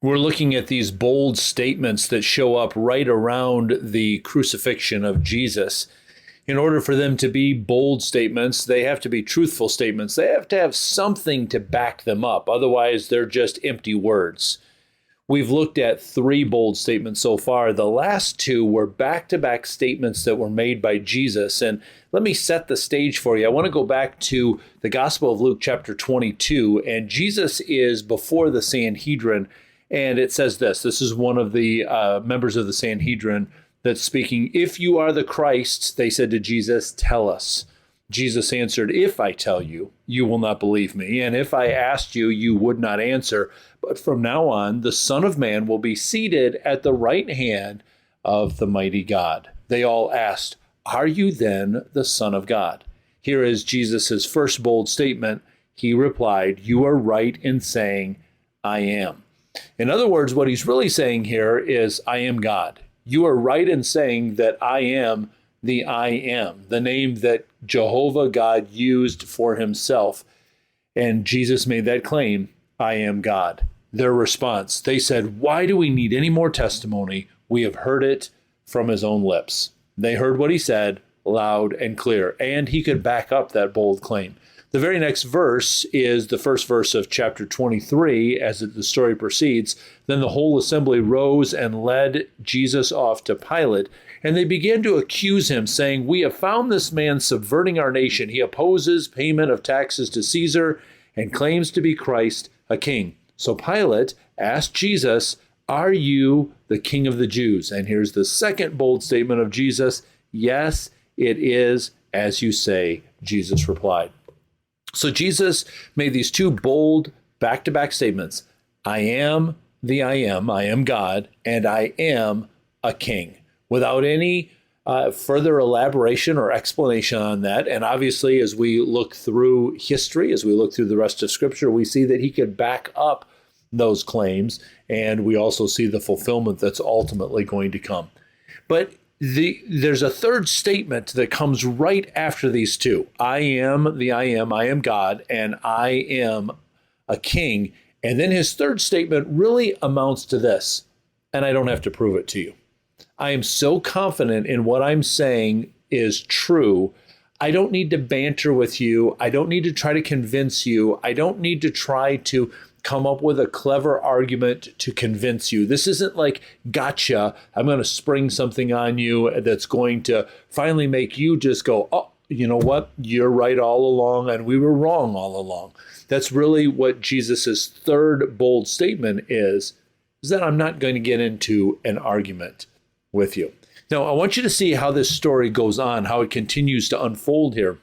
We're looking at these bold statements that show up right around the crucifixion of Jesus. In order for them to be bold statements, they have to be truthful statements. They have to have something to back them up. Otherwise, they're just empty words. We've looked at 3 bold statements so far. The last 2 were back-to-back statements that were made by Jesus. And let me set the stage for you. I want to go back to the Gospel of Luke chapter 22, and Jesus is before the Sanhedrin, and it says this. This is one of the members of the Sanhedrin that's speaking. "If you are the Christ," they said to Jesus, "tell us." Jesus answered, "If I tell you, you will not believe me. And if I asked you, you would not answer. But from now on, the Son of Man will be seated at the right hand of the mighty God." They all asked, "Are you then the Son of God?" Here is Jesus' first bold statement. He replied, "You are right in saying, I am." In other words, what he's really saying here is, I am God. You are right in saying that I am the I am, the name that Jehovah God used for himself. And Jesus made that claim, I am God. Their response, they said, "Why do we need any more testimony? We have heard it from his own lips." They heard what he said loud and clear, and he could back up that bold claim. The very next verse is the first verse of chapter 23 as the story proceeds. "Then the whole assembly rose and led Jesus off to Pilate, and they began to accuse him, saying, 'We have found this man subverting our nation. He opposes payment of taxes to Caesar and claims to be Christ, a king.' So Pilate asked Jesus, 'Are you the king of the Jews?' And here's the second bold statement of Jesus. 'Yes, it is as you say,' Jesus replied." So Jesus made these 2 bold back-to-back statements. I am the I am God, and I am a king, without any further elaboration or explanation on that. And obviously, as we look through history, as we look through the rest of Scripture, we see that he could back up those claims, and we also see the fulfillment that's ultimately going to come. But there's a third statement that comes right after these 2. I am the I am God, and I am a king. And then his third statement really amounts to this, and I don't have to prove it to you. I am so confident in what I'm saying is true. I don't need to banter with you. I don't need to try to convince you. I don't need to try to come up with a clever argument to convince you. This isn't like, gotcha, I'm going to spring something on you that's going to finally make you just go, oh, you know what? You're right all along, and we were wrong all along. That's really what Jesus's third bold statement is that I'm not going to get into an argument with you. Now, I want you to see how this story goes on, how it continues to unfold here.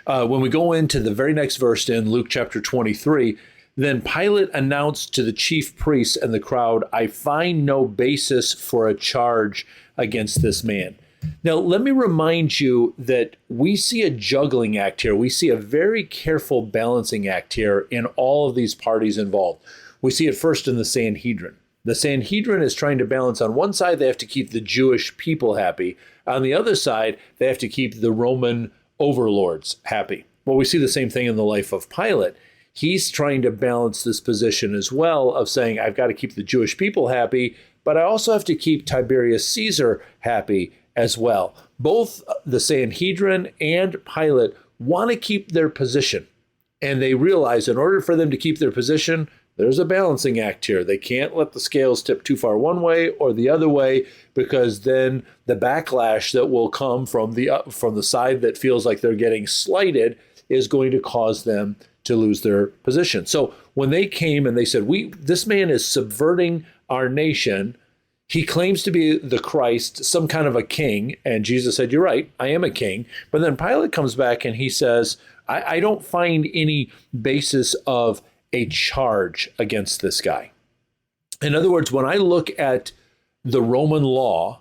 When we go into the very next verse in Luke chapter 23, "Then Pilate announced to the chief priests and the crowd, 'I find no basis for a charge against this man.'" Now, let me remind you that we see a juggling act here. We see a very careful balancing act here in all of these parties involved. We see it first in the Sanhedrin. The Sanhedrin is trying to balance. On one side, they have to keep the Jewish people happy. On the other side, they have to keep the Roman overlords happy. Well, we see the same thing in the life of Pilate. He's trying to balance this position as well of saying, I've got to keep the Jewish people happy, but I also have to keep Tiberius Caesar happy as well. Both the Sanhedrin and Pilate want to keep their position. And they realize in order for them to keep their position, there's a balancing act here. They can't let the scales tip too far one way or the other way, because then the backlash that will come from the side that feels like they're getting slighted is going to cause them to lose their position. So when they came and they said, this man is subverting our nation, he claims to be the Christ, some kind of a king. And Jesus said, you're right, I am a king. But then Pilate comes back and he says, I don't find any basis of a charge against this guy. In other words, when I look at the Roman law,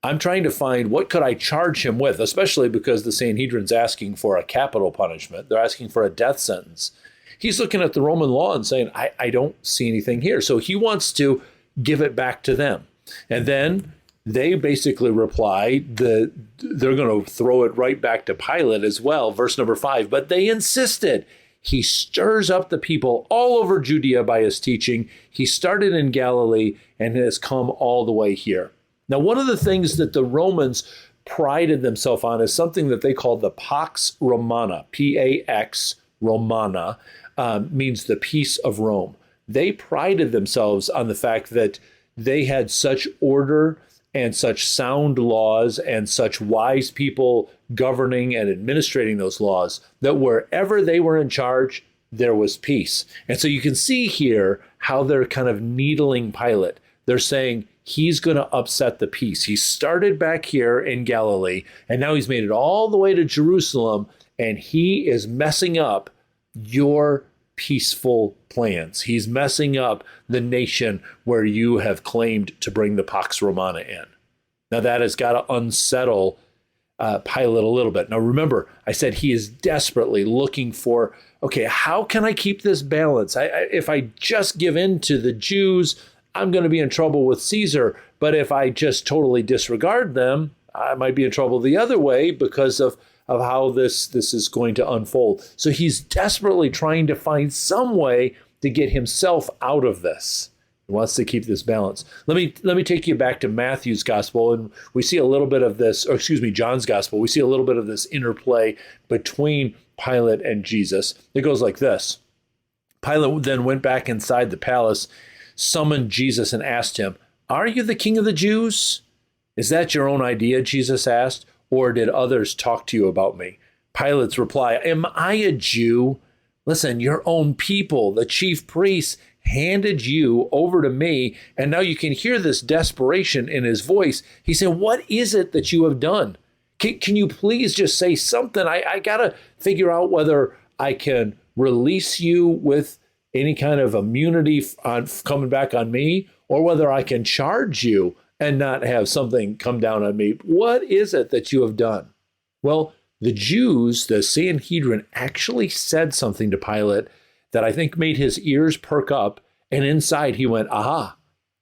I'm trying to find what could I charge him with, especially because the Sanhedrin's asking for a capital punishment. They're asking for a death sentence. He's looking at the Roman law and saying, I don't see anything here. So he wants to give it back to them. And then they basically reply that they're going to throw it right back to Pilate as well. Verse number 5, but they insisted He stirs up the people all over Judea by his teaching. He started in Galilee and has come all the way here. Now, one of the things that the Romans prided themselves on is something that they called the Pax Romana. P-A-X Romana means the peace of Rome. They prided themselves on the fact that they had such order and such sound laws and such wise people governing and administrating those laws that wherever they were in charge, there was peace. And so you can see here how they're kind of needling Pilate. They're saying he's going to upset the peace. He started back here in Galilee, and now he's made it all the way to Jerusalem, and he is messing up your peaceful plans. He's messing up the nation where you have claimed to bring the Pax Romana in. Now that has got to unsettle Pilate a little bit. Now remember, I said he is desperately looking for, okay, how can I keep this balance? If I just give in to the Jews, I'm going to be in trouble with Caesar. But if I just totally disregard them, I might be in trouble the other way because of how this is going to unfold. So he's desperately trying to find some way to get himself out of this. He wants to keep this balance. Let me take you back to Matthew's gospel, and we see a little bit of this, or excuse me, John's gospel. We see a little bit of this interplay between Pilate and Jesus. It goes like this. Pilate then went back inside the palace, summoned Jesus, and asked him, "Are you the king of the Jews?" "Is that your own idea?" Jesus asked. "Or did others talk to you about me?" Pilate's reply, "Am I a Jew? Listen, your own people, the chief priests, handed you over to me." And now you can hear this desperation in his voice. He said, "What is it that you have done? Can you please just say something? I got to figure out whether I can release you with any kind of immunity on coming back on me, or whether I can charge you and not have something come down on me. What is it that you have done?" Well, the Jews, the Sanhedrin, actually said something to Pilate that I think made his ears perk up. And inside he went, aha,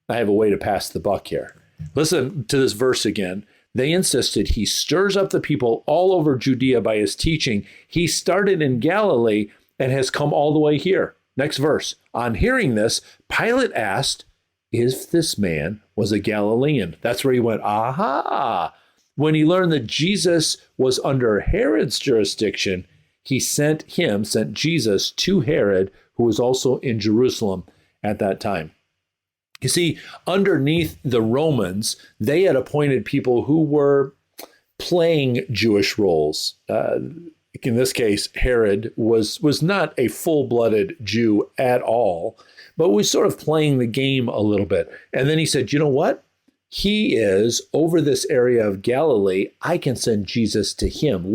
I have a way to pass the buck here. Listen to this verse again. They insisted he stirs up the people all over Judea by his teaching. He started in Galilee and has come all the way here. Next verse. On hearing this, Pilate asked if this man was a Galilean. That's where he went, aha. When he learned that Jesus was under Herod's jurisdiction, he sent Jesus to Herod, who was also in Jerusalem at that time. You see, underneath the Romans, they had appointed people who were playing Jewish roles. In this case, Herod was not a full-blooded Jew at all, but was sort of playing the game a little bit. And then he said, you know what? He is over this area of Galilee. I can send Jesus to him.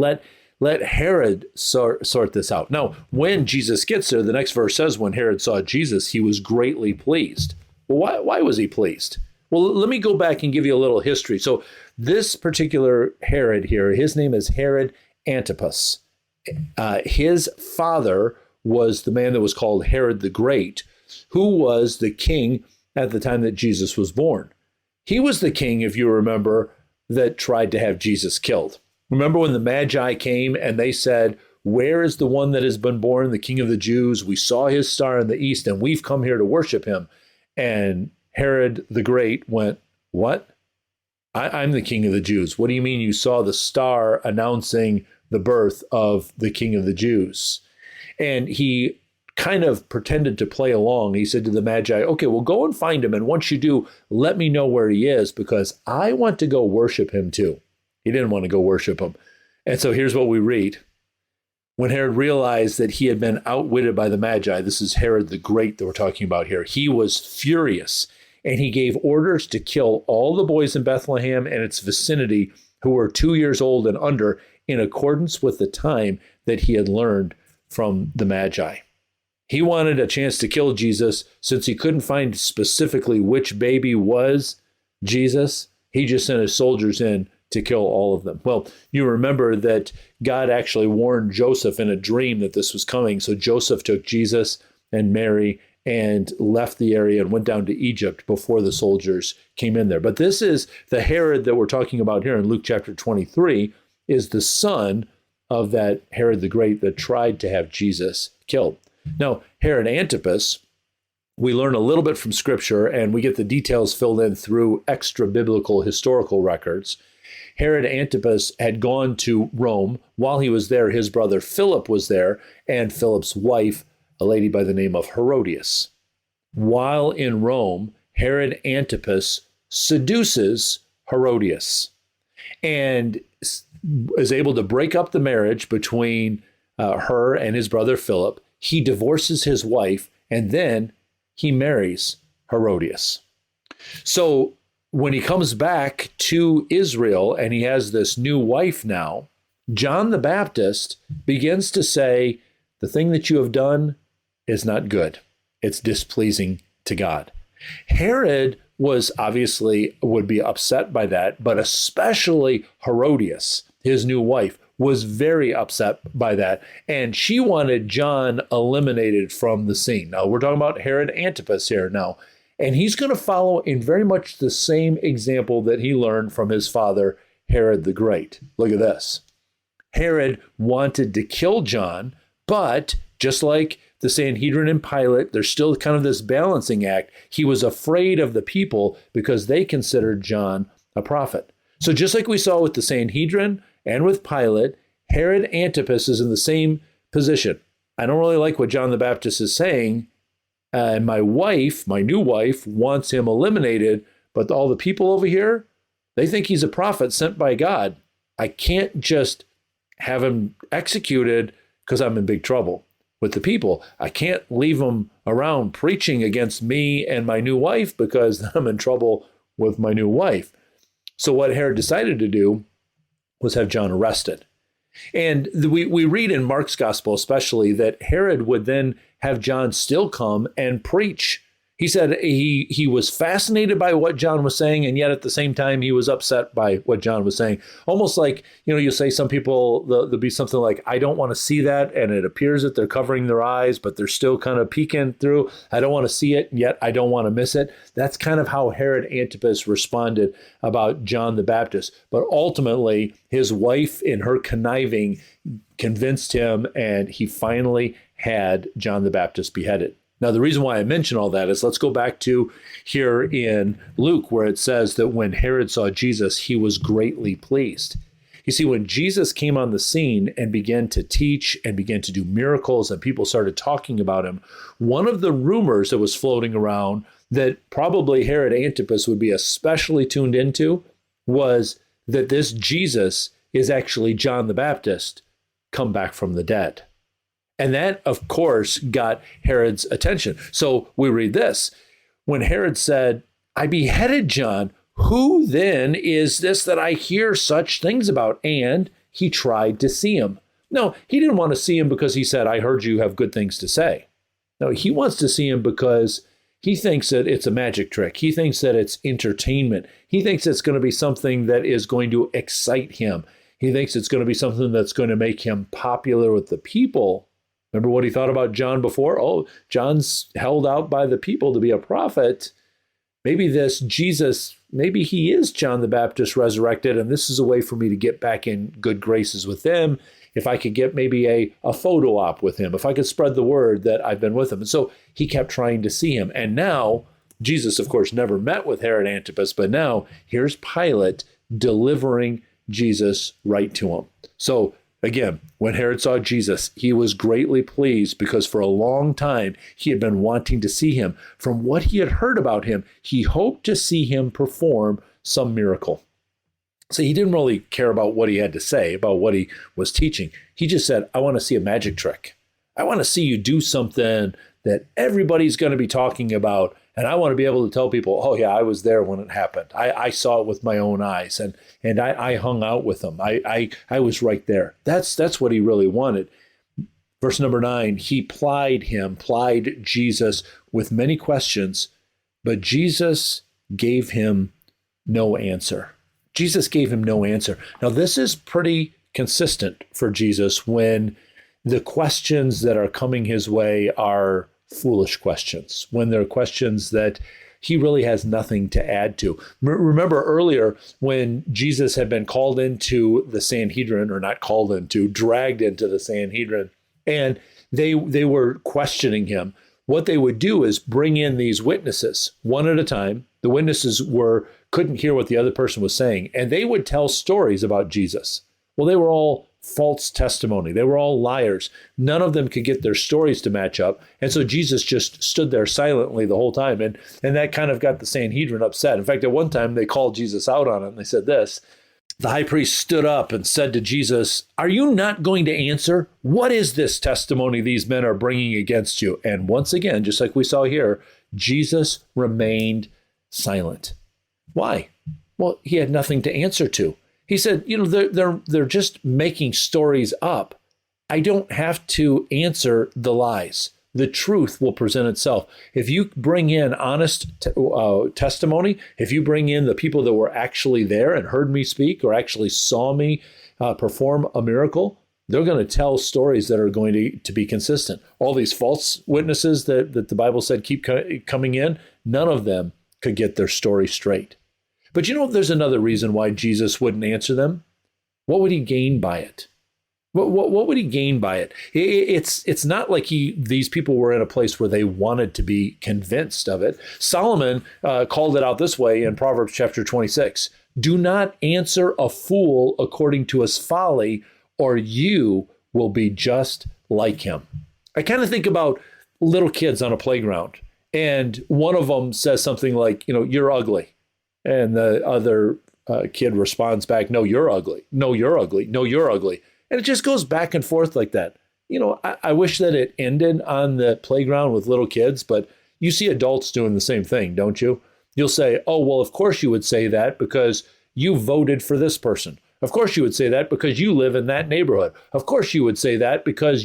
Let Herod sort this out. Now, when Jesus gets there, the next verse says, when Herod saw Jesus, he was greatly pleased. Well, why was he pleased? Well, let me go back and give you a little history. So this particular Herod here, his name is Herod Antipas. His father was the man that was called Herod the Great, who was the king at the time that Jesus was born. He was the king, if you remember, that tried to have Jesus killed. Remember when the Magi came and they said, where is the one that has been born, the King of the Jews? We saw his star in the east and we've come here to worship him. And Herod the Great went, what? I'm the King of the Jews. What do you mean you saw the star announcing the birth of the King of the Jews? And he kind of pretended to play along. He said to the Magi, okay, well, go and find him. And once you do, let me know where he is because I want to go worship him too. He didn't want to go worship him. And so here's what we read. When Herod realized that he had been outwitted by the Magi, this is Herod the Great that we're talking about here, he was furious and he gave orders to kill all the boys in Bethlehem and its vicinity who were 2 years old and under in accordance with the time that he had learned from the Magi. He wanted a chance to kill Jesus since he couldn't find specifically which baby was Jesus. He just sent his soldiers in to kill all of them. Well, you remember that God actually warned Joseph in a dream that this was coming. So Joseph took Jesus and Mary and left the area and went down to Egypt before the soldiers came in there. But this is the Herod that we're talking about here in Luke chapter 23 is the son of that Herod the Great that tried to have Jesus killed. Now, Herod Antipas, we learn a little bit from Scripture, and we get the details filled in through extra-biblical historical records. Herod Antipas had gone to Rome. While he was there, his brother Philip was there, and Philip's wife, a lady by the name of Herodias. While in Rome, Herod Antipas seduces Herodias and is able to break up the marriage between her and his brother Philip. He divorces his wife, and then he marries Herodias. So when he comes back to Israel and he has this new wife now, John the Baptist begins to say, the thing that you have done is not good. It's displeasing to God. Herod was obviously would be upset by that, but especially Herodias, his new wife, was very upset by that. And she wanted John eliminated from the scene. Now, we're talking about Herod Antipas here now. And he's going to follow in very much the same example that he learned from his father, Herod the Great. Look at this. Herod wanted to kill John, but just like the Sanhedrin and Pilate, there's still kind of this balancing act. He was afraid of the people because they considered John a prophet. So just like we saw with the Sanhedrin and with Pilate, Herod Antipas is in the same position. I don't really like what John the Baptist is saying, and my new wife, wants him eliminated, but all the people over here, they think he's a prophet sent by God. I can't just have him executed because I'm in big trouble with the people. I can't leave him around preaching against me and my new wife because I'm in trouble with my new wife. So what Herod decided to do was have John arrested. And we read in Mark's gospel especially that Herod would then have John still come and preach. He said he was fascinated by what John was saying, and yet at the same time, he was upset by what John was saying. Almost like, you say some people, there'll be something like, I don't want to see that, and it appears that they're covering their eyes, but they're still kind of peeking through. I don't want to see it, yet I don't want to miss it. That's kind of how Herod Antipas responded about John the Baptist. But ultimately, his wife, in her conniving, convinced him, and he finally had John the Baptist beheaded. Now, the reason why I mention all that is let's go back to here in Luke, where it says that when Herod saw Jesus, he was greatly pleased. You see, when Jesus came on the scene and began to teach and began to do miracles and people started talking about him, one of the rumors that was floating around that probably Herod Antipas would be especially tuned into was that this Jesus is actually John the Baptist come back from the dead. And that, of course, got Herod's attention. So we read this. When Herod said, I beheaded John, who then is this that I hear such things about? And he tried to see him. No, he didn't want to see him because he said, I heard you have good things to say. No, he wants to see him because he thinks that it's a magic trick. He thinks that it's entertainment. He thinks it's going to be something that is going to excite him. He thinks it's going to be something that's going to make him popular with the people. Remember what he thought about John before? Oh, John's held out by the people to be a prophet. Maybe this Jesus, maybe he is John the Baptist resurrected, and this is a way for me to get back in good graces with him. If I could get maybe a photo op with him, if I could spread the word that I've been with him. And so he kept trying to see him. And now, Jesus, of course, never met with Herod Antipas, but now here's Pilate delivering Jesus right to him. So again, when Herod saw Jesus, he was greatly pleased because for a long time he had been wanting to see him. From what he had heard about him, he hoped to see him perform some miracle. So he didn't really care about what he had to say, about what he was teaching. He just said, I want to see a magic trick. I want to see you do something that everybody's going to be talking about. And I want to be able to tell people, oh, yeah, I was there when it happened. I saw it with my own eyes, and I hung out with them. I was right there. That's what he really wanted. Verse number 9, he plied Jesus with many questions, but Jesus gave him no answer. Jesus gave him no answer. Now, this is pretty consistent for Jesus when the questions that are coming his way are foolish questions, when they're questions that he really has nothing to add to. Remember earlier when Jesus had been called into the Sanhedrin, or not called into, dragged into the Sanhedrin, and they were questioning him. What they would do is bring in these witnesses one at a time. The witnesses couldn't hear what the other person was saying, and they would tell stories about Jesus. Well, they were all false testimony. They were all liars. None of them could get their stories to match up. And so Jesus just stood there silently the whole time. And that kind of got the Sanhedrin upset. In fact, at one time they called Jesus out on it, and they said this. The high priest stood up and said to Jesus, "Are you not going to answer? What is this testimony these men are bringing against you?" And once again, just like we saw here, Jesus remained silent. Why? Well, he had nothing to answer to. He said, they're just making stories up. I don't have to answer the lies. The truth will present itself. If you bring in honest testimony, if you bring in the people that were actually there and heard me speak or actually saw me perform a miracle, they're going to tell stories that are going to be consistent. All these false witnesses that the Bible said keep coming in, none of them could get their story straight. But there's another reason why Jesus wouldn't answer them. What would he gain by it? What would he gain by it? It's not like these people were in a place where they wanted to be convinced of it. Solomon called it out this way in Proverbs chapter 26. Do not answer a fool according to his folly, or you will be just like him. I kind of think about little kids on a playground, and one of them says something like, you're ugly. And the other kid responds back, no, you're ugly. No, you're ugly. No, you're ugly. And it just goes back and forth like that. I wish that it ended on the playground with little kids, but you see adults doing the same thing, don't you? You'll say, oh, well, of course you would say that because you voted for this person. Of course you would say that because you live in that neighborhood. Of course you would say that because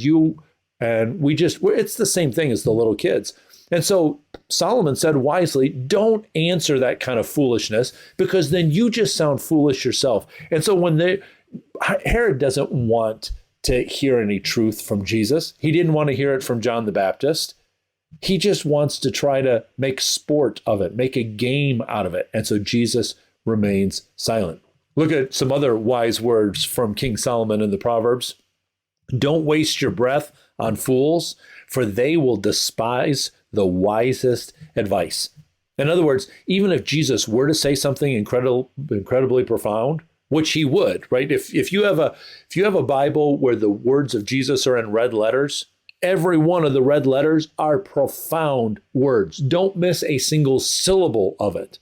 it's the same thing as the little kids. And so Solomon said wisely, don't answer that kind of foolishness, because then you just sound foolish yourself. And so Herod doesn't want to hear any truth from Jesus. He didn't want to hear it from John the Baptist. He just wants to try to make sport of it, make a game out of it. And so Jesus remains silent. Look at some other wise words from King Solomon in the Proverbs. Don't waste your breath on fools, for they will despise the wisest advice. In other words, even if Jesus were to say something incredibly profound, which he would, right? If you have a Bible where the words of Jesus are in red letters, every one of the red letters are profound words. Don't miss a single syllable of it.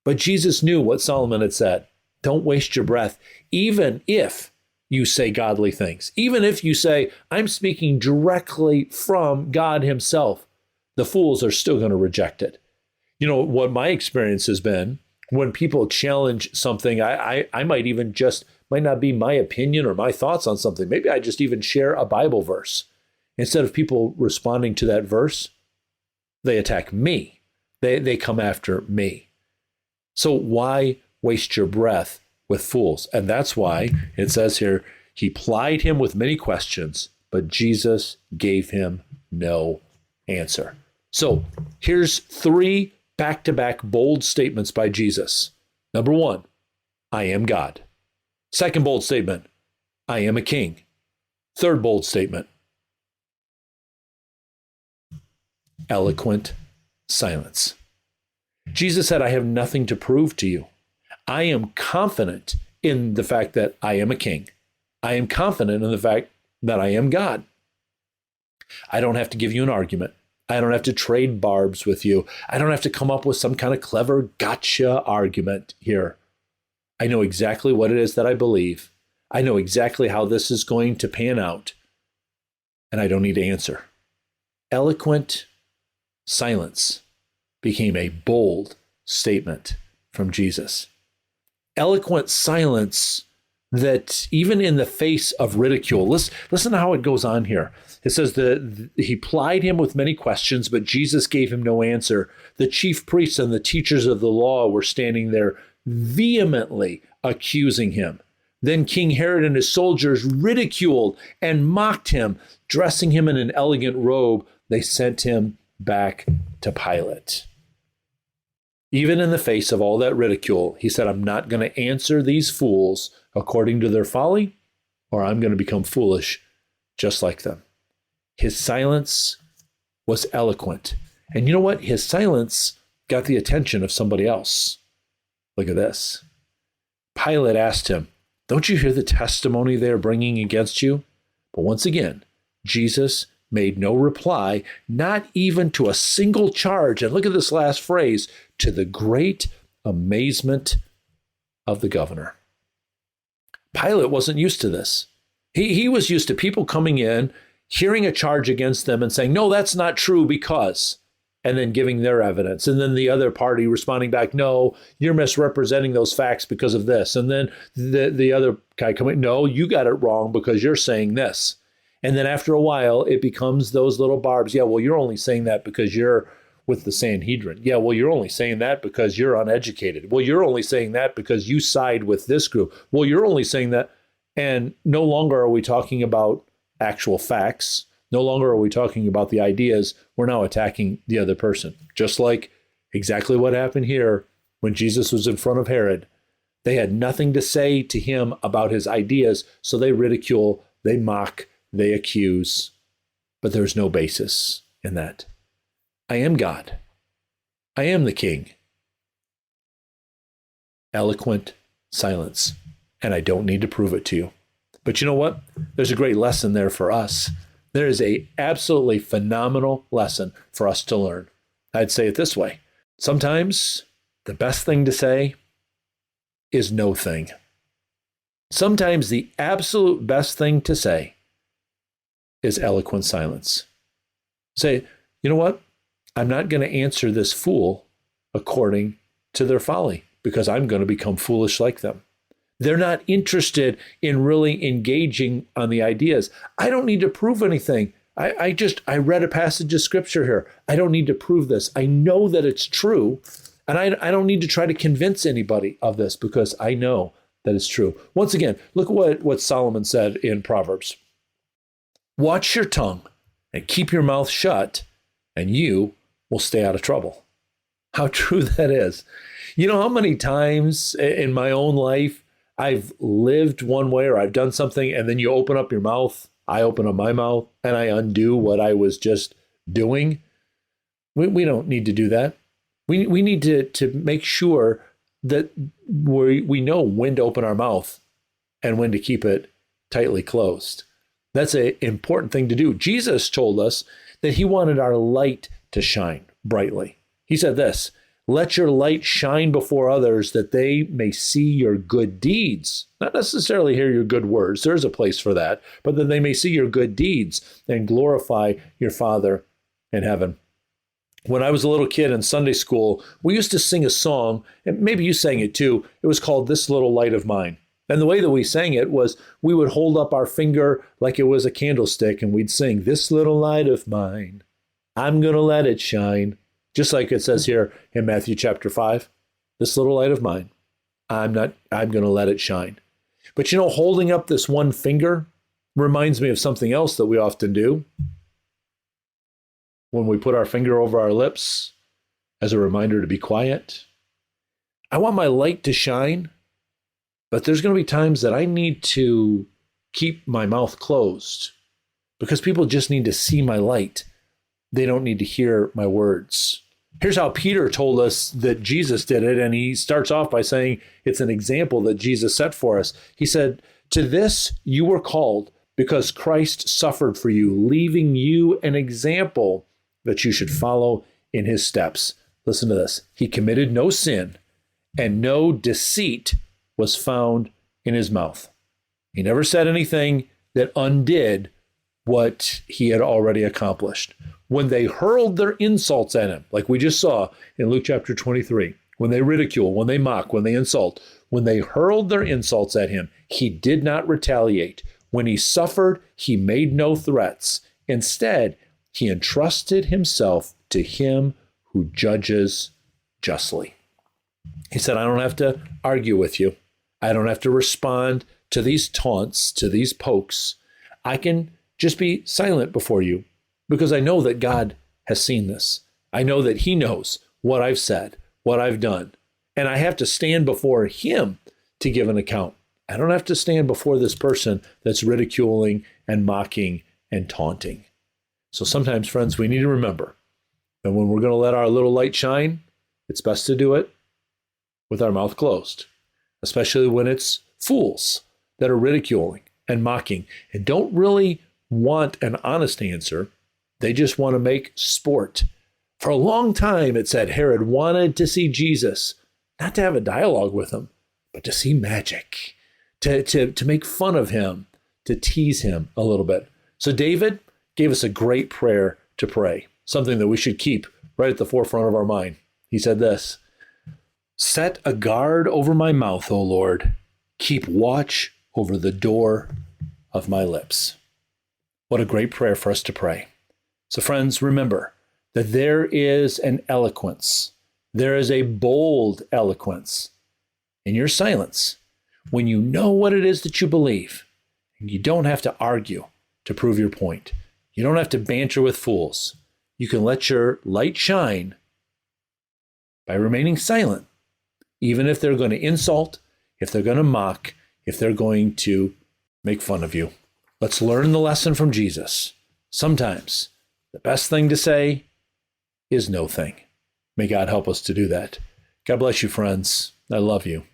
But Jesus knew what Solomon had said. Don't waste your breath, even if you say godly things. Even if you say, I'm speaking directly from God himself, the fools are still going to reject it. What my experience has been, when people challenge something, I might not be my opinion or my thoughts on something. Maybe I just even share a Bible verse. Instead of people responding to that verse, they attack me. They come after me. So why waste your breath with fools? And that's why it says here, he plied him with many questions, but Jesus gave him no answer. So here's 3 back-to-back bold statements by Jesus. Number 1, I am God. Second bold statement, I am a king. Third bold statement, eloquent silence. Jesus said, I have nothing to prove to you. I am confident in the fact that I am a king. I am confident in the fact that I am God. I don't have to give you an argument. I don't have to trade barbs with you. I don't have to come up with some kind of clever gotcha argument here. I know exactly what it is that I believe. I know exactly how this is going to pan out. And I don't need to answer. Eloquent silence became a bold statement from Jesus. Eloquent silence that even in the face of ridicule, listen to how it goes on here. It says that he plied him with many questions, but Jesus gave him no answer. The chief priests and the teachers of the law were standing there vehemently accusing him. Then King Herod and his soldiers ridiculed and mocked him. Dressing him in an elegant robe, they sent him back to Pilate. Even in the face of all that ridicule, he said, I'm not going to answer these fools according to their folly, or I'm going to become foolish just like them. His silence was eloquent. And you know what? His silence got the attention of somebody else. Look at this. Pilate asked him, don't you hear the testimony they're bringing against you? But once again, Jesus made no reply, not even to a single charge. And look at this last phrase, to the great amazement of the governor. Pilate wasn't used to this. He was used to people coming in, hearing a charge against them and saying, no, that's not true because, and then giving their evidence. And then the other party responding back, no, you're misrepresenting those facts because of this. And then the other guy coming, no, you got it wrong because you're saying this. And then after a while, it becomes those little barbs. Yeah, well, you're only saying that because you're with the Sanhedrin. Yeah, well, you're only saying that because you're uneducated. Well, you're only saying that because you side with this group. Well, you're only saying that. And no longer are we talking about actual facts. No longer are we talking about the ideas. We're now attacking the other person. Just like exactly what happened here when Jesus was in front of Herod. They had nothing to say to him about his ideas, so they ridicule, they mock, they accuse, but there's no basis in that. I am God. I am the King. Eloquent silence, and I don't need to prove it to you. But you know what? There's a great lesson there for us. There is a absolutely phenomenal lesson for us to learn. I'd say it this way. Sometimes the best thing to say is no thing. Sometimes the absolute best thing to say is eloquent silence. Say, you know what? I'm not going to answer this fool according to their folly because I'm going to become foolish like them. They're not interested in really engaging on the ideas. I don't need to prove anything. I read a passage of scripture here. I don't need to prove this. I know that it's true. And I don't need to try to convince anybody of this because I know that it's true. Once again, look at what Solomon said in Proverbs. Watch your tongue and keep your mouth shut, and you will stay out of trouble. How true that is. You know how many times in my own life I've lived one way or I've done something, and then you open up your mouth, I open up my mouth, and I undo what I was just doing? We don't need to do that. We need to make sure that we know when to open our mouth and when to keep it tightly closed. That's an important thing to do. Jesus told us that he wanted our light to shine brightly. He said this, let your light shine before others that they may see your good deeds. Not necessarily hear your good words. There's a place for that. But that they may see your good deeds and glorify your Father in heaven. When I was a little kid in Sunday school, we used to sing a song, and maybe you sang it too. It was called This Little Light of Mine. And the way that we sang it was we would hold up our finger like it was a candlestick, and we'd sing, this little light of mine, I'm going to let it shine. Just like it says here in Matthew chapter 5, this little light of mine, I'm going to let it shine. But you know, holding up this one finger reminds me of something else that we often do. When we put our finger over our lips as a reminder to be quiet. I want my light to shine, but there's going to be times that I need to keep my mouth closed because people just need to see my light. They don't need to hear my words. Here's how Peter told us that Jesus did it, and he starts off by saying it's an example that Jesus set for us. He said, to this you were called because Christ suffered for you, leaving you an example that you should follow in his steps. Listen to this. He committed no sin, and no deceit was found in his mouth. He never said anything that undid what he had already accomplished. When they hurled their insults at him, like we just saw in Luke chapter 23, when they ridicule, when they mock, when they insult, when they hurled their insults at him, he did not retaliate. When he suffered, he made no threats. Instead, he entrusted himself to him who judges justly. He said, I don't have to argue with you. I don't have to respond to these taunts, to these pokes. I can just be silent before you because I know that God has seen this. I know that he knows what I've said, what I've done. And I have to stand before him to give an account. I don't have to stand before this person that's ridiculing and mocking and taunting. So sometimes, friends, we need to remember that when we're going to let our little light shine, it's best to do it with our mouth closed, especially when it's fools that are ridiculing and mocking and don't really want an honest answer. They just want to make sport. For a long time, it said Herod wanted to see Jesus, not to have a dialogue with him, but to see magic, to make fun of him, to tease him a little bit. So David gave us a great prayer to pray, something that we should keep right at the forefront of our mind. He said this, "Set a guard over my mouth, O Lord. Keep watch over the door of my lips." What a great prayer for us to pray. So friends, remember that there is an eloquence. There is a bold eloquence in your silence when you know what it is that you believe. And you don't have to argue to prove your point. You don't have to banter with fools. You can let your light shine by remaining silent, even if they're going to insult, if they're going to mock, if they're going to make fun of you. Let's learn the lesson from Jesus. Sometimes the best thing to say is no thing. May God help us to do that. God bless you, friends. I love you.